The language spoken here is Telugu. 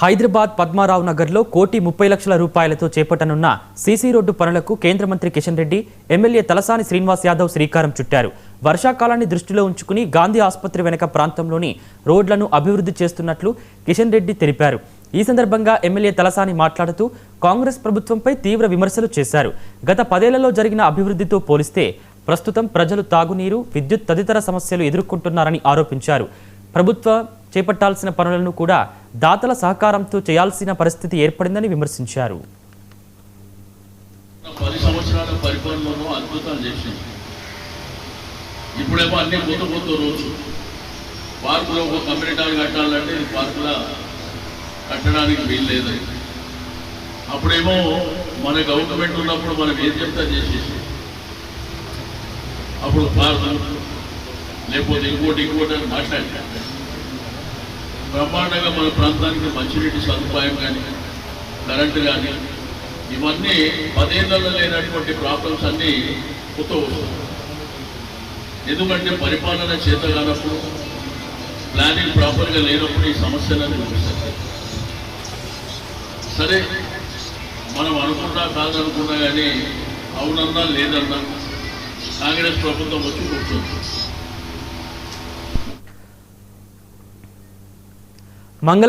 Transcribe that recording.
హైదరాబాద్ పద్మారావు నగర్లో ₹1,30,00,000 చేపట్టనున్న సీసీ రోడ్డు పనులకు కేంద్ర మంత్రి కిషన్ రెడ్డి, ఎమ్మెల్యే తలసాని శ్రీనివాస్ యాదవ్ శ్రీకారం చుట్టారు. వర్షాకాలాన్ని దృష్టిలో ఉంచుకుని గాంధీ ఆసుపత్రి వెనక ప్రాంతంలోని రోడ్లను అభివృద్ధి చేస్తున్నట్లు కిషన్ రెడ్డి తెలిపారు. ఈ సందర్భంగా ఎమ్మెల్యే తలసాని మాట్లాడుతూ కాంగ్రెస్ ప్రభుత్వంపై తీవ్ర విమర్శలు చేశారు. గత 10 ఏళ్లలో జరిగిన అభివృద్ధితో పోలిస్తే ప్రస్తుతం ప్రజలు తాగునీరు, విద్యుత్ తదితర సమస్యలు ఎదుర్కొంటున్నారని ఆరోపించారు. ప్రభుత్వం చేపట్టాల్సిన పనులను కూడా దాతల సహకారంతో చేయాల్సిన పరిస్థితి ఏర్పడిందని విమర్శించారు. 10 సంవత్సరాల పరిపాలనలో అద్భుతాలు చేసింది. ఇప్పుడేమో అన్ని కొత్త రోజు పార్కులో ఒక కమ్యూనిటీ హాల్ కట్టాలంటే పార్కులా కట్టడానికి వీలు లేదు. అప్పుడేమో మన గవర్నమెంట్ ఉన్నప్పుడు మనం ఏం చెప్తా చేసేసి అప్పుడు పార్కు లేకపోతే ఇంకోటి అని మాట్లాడారు. బ్రహ్మాండంగా మన ప్రాంతానికి మంచినీటి సదుపాయం కానీ, కరెంటు కానీ, ఇవన్నీ 10 ఏళ్లలో లేనటువంటి ప్రాబ్లమ్స్ అన్నీ కొత్త వస్తుంది. ఎందుకంటే పరిపాలన చేత కానప్పుడు, ప్లానింగ్ ప్రాపర్గా లేనప్పుడు ఈ సమస్యలన్నీ వస్తాయి. సరే, మనం అనుకున్నా కాదనుకున్నా కానీ అవునన్నా లేదన్నా కాంగ్రెస్ ప్రభుత్వం వచ్చి కూర్చోండి.